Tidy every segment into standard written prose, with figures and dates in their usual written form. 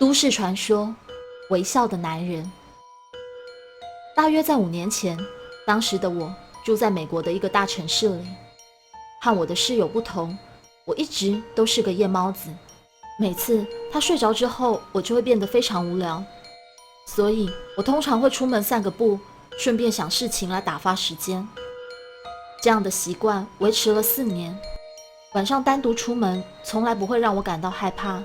都市传说，微笑的男人。大约在5年前，当时的我住在美国的一个大城市里。和我的室友不同，我一直都是个夜猫子。每次他睡着之后，我就会变得非常无聊，所以我通常会出门散个步，顺便想事情来打发时间。这样的习惯维持了4年。晚上单独出门，从来不会让我感到害怕。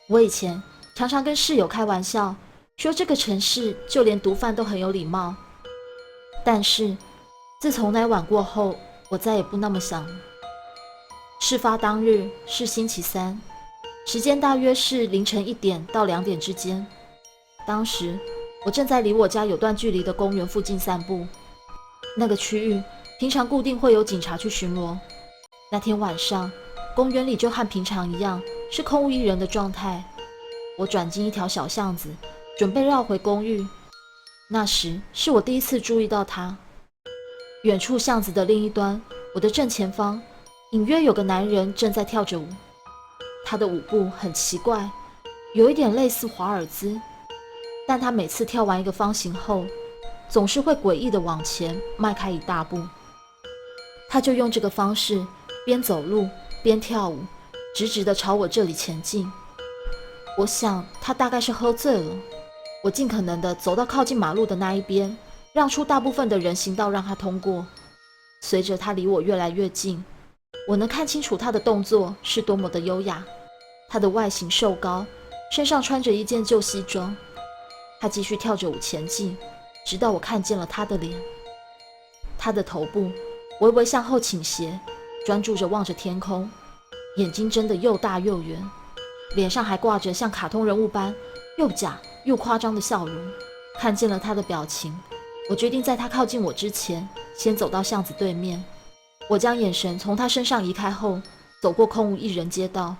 我以前常常跟室友开玩笑，说这个城市就连毒贩都很有礼貌。但是自从那晚过后，我再也不那么想了。事发当日是星期三，时间大约是凌晨1点到2点之间。当时我正在离我家有段距离的公园附近散步。那个区域平常固定会有警察去巡逻。那天晚上，公园里就和平常一样，是空无一人的状态。我转进一条小巷子，准备绕回公寓。那时是我第一次注意到他。远处巷子的另一端，我的正前方，隐约有个男人正在跳着舞。他的舞步很奇怪，有一点类似华尔兹，但他每次跳完一个方形后，总是会诡异地往前迈开一大步。他就用这个方式边走路边跳舞，直直地朝我这里前进。我想他大概是喝醉了。我尽可能地走到靠近马路的那一边，让出大部分的人行道让他通过。随着他离我越来越近，我能看清楚他的动作是多么的优雅。他的外形瘦高，身上穿着一件旧西装。他继续跳着舞前进，直到我看见了他的脸。他的头部微微向后倾斜，专注着望着天空，眼睛睁得又大又圆，脸上还挂着像卡通人物般又假又夸张的笑容。看见了他的表情，我决定在他靠近我之前，先走到巷子对面。我将眼神从他身上移开后，走过空无一人街道，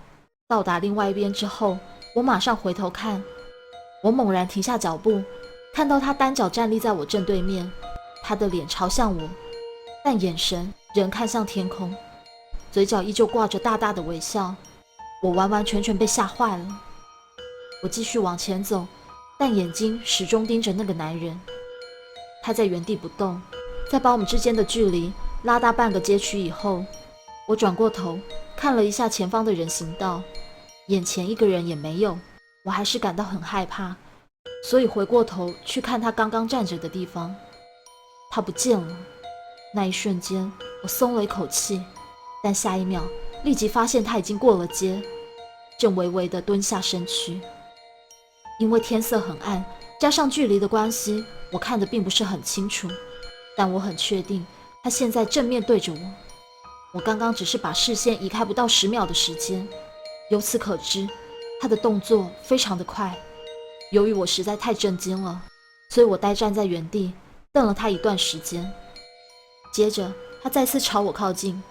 到达另外一边之后，我马上回头看。我猛然停下脚步，看到他单脚站立在我正对面，他的脸朝向我，但眼神仍看向天空，嘴角依旧挂着大大的微笑。我完完全全被吓坏了。我继续往前走，但眼睛始终盯着那个男人。他在原地不动，在把我们之间的距离拉大半个街区以后，我转过头看了一下前方的人行道，眼前一个人也没有。我还是感到很害怕，所以回过头去看他刚刚站着的地方。他不见了。那一瞬间，我松了一口气，但下一秒立即发现他已经过了街，正微微地蹲下身躯。因为天色很暗，加上距离的关系，我看得并不是很清楚，但我很确定他现在正面对着我。我刚刚只是把视线移开不到10秒的时间，由此可知他的动作非常的快。由于我实在太震惊了，所以我呆站在原地瞪了他一段时间。接着他再次朝我靠近，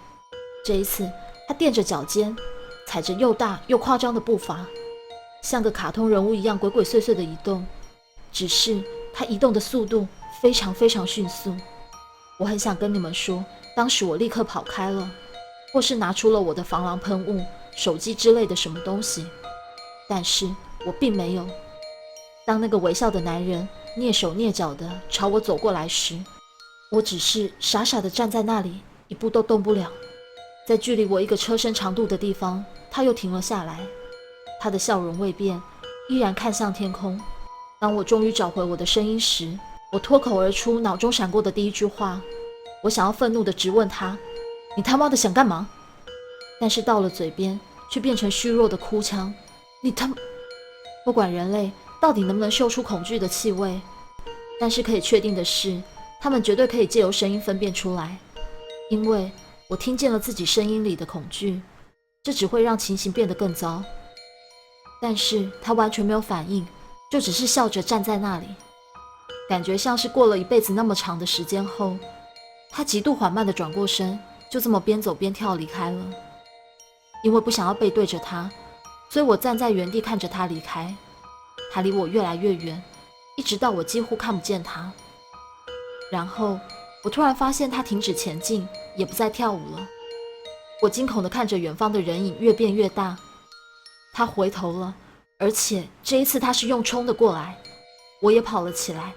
这一次他踮着脚尖，踩着又大又夸张的步伐，像个卡通人物一样鬼鬼祟祟的移动，只是他移动的速度非常非常迅速。我很想跟你们说，当时我立刻跑开了，或是拿出了我的防狼喷雾、手机之类的什么东西，但是我并没有。当那个微笑的男人蹑手蹑脚地朝我走过来时，我只是傻傻地站在那里，一步都动不了。在距离我1个车身长度的地方，他又停了下来。他的笑容未变，依然看向天空。当我终于找回我的声音时，我脱口而出脑中闪过的第一句话。我想要愤怒地质问他：你他妈的想干嘛？但是到了嘴边却变成虚弱的哭腔：你他妈……不管人类到底能不能嗅出恐惧的气味，但是可以确定的是，他们绝对可以借由声音分辨出来。因为我听见了自己声音里的恐惧，这只会让情形变得更糟。但是他完全没有反应，就只是笑着站在那里，感觉像是过了一辈子那么长的时间后，他极度缓慢地转过身，就这么边走边跳离开了。因为不想要背对着他，所以我站在原地看着他离开。他离我越来越远，一直到我几乎看不见他。然后我突然发现他停止前进，也不再跳舞了。我惊恐地看着远方的人影越变越大。他回头了，而且这一次他是用冲的过来，我也跑了起来。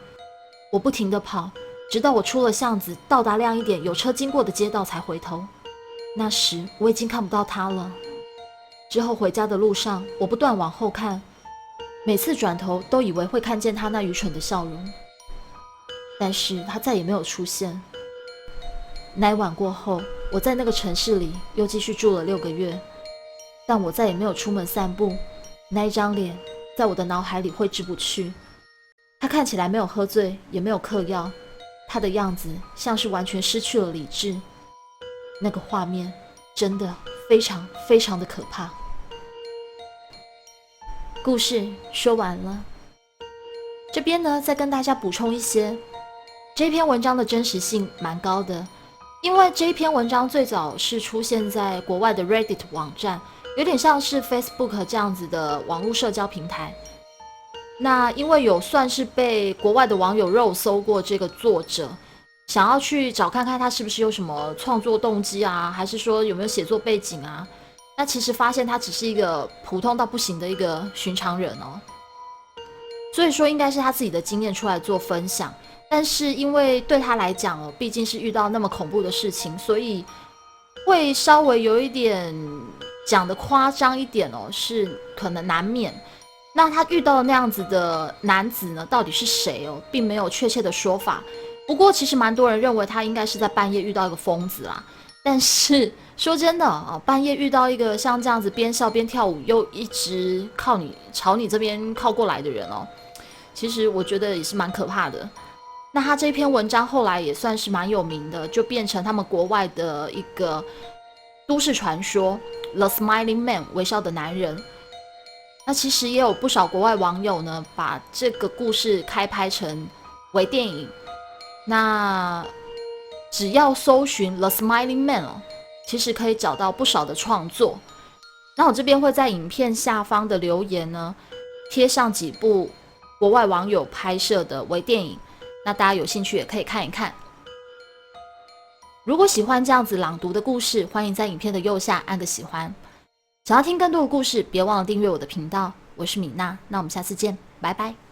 我不停地跑，直到我出了巷子，到达亮一点有车经过的街道才回头。那时我已经看不到他了。之后回家的路上，我不断往后看，每次转头都以为会看见他那愚蠢的笑容，但是他再也没有出现。那一晚过后，我在那个城市里又继续住了6个月，但我再也没有出门散步。那一张脸在我的脑海里挥之不去。他看起来没有喝醉，也没有嗑药，他的样子像是完全失去了理智。那个画面真的非常非常的可怕。故事说完了，这边呢再跟大家补充一些，这篇文章的真实性蛮高的，因为这一篇文章最早是出现在国外的 Reddit 网站，有点像是 Facebook 这样子的网络社交平台。那因为有算是被国外的网友肉搜过这个作者，想要去找看看他是不是有什么创作动机啊，还是说有没有写作背景啊。那其实发现他只是一个普通到不行的一个寻常人哦，所以说应该是他自己的经验出来做分享。但是因为对他来讲哦，毕竟是遇到那么恐怖的事情，所以会稍微有一点讲的夸张一点哦，是可能难免。那他遇到的那样子的男子呢，到底是谁哦，并没有确切的说法。不过其实蛮多人认为他应该是在半夜遇到一个疯子啦。但是说真的哦，半夜遇到一个像这样子边笑边跳舞又一直朝你这边靠过来的人哦，其实我觉得也是蛮可怕的。那他这篇文章后来也算是蛮有名的，就变成他们国外的一个都市传说 The Smiling Man 微笑的男人。那其实也有不少国外网友呢，把这个故事开拍成微电影。那只要搜寻 The Smiling Man 哦，其实可以找到不少的创作。那我这边会在影片下方的留言呢，贴上几部国外网友拍摄的微电影，那大家有兴趣也可以看一看。如果喜欢这样子朗读的故事，欢迎在影片的右下按个喜欢。想要听更多的故事，别忘了订阅我的频道。我是米娜，那我们下次见，拜拜。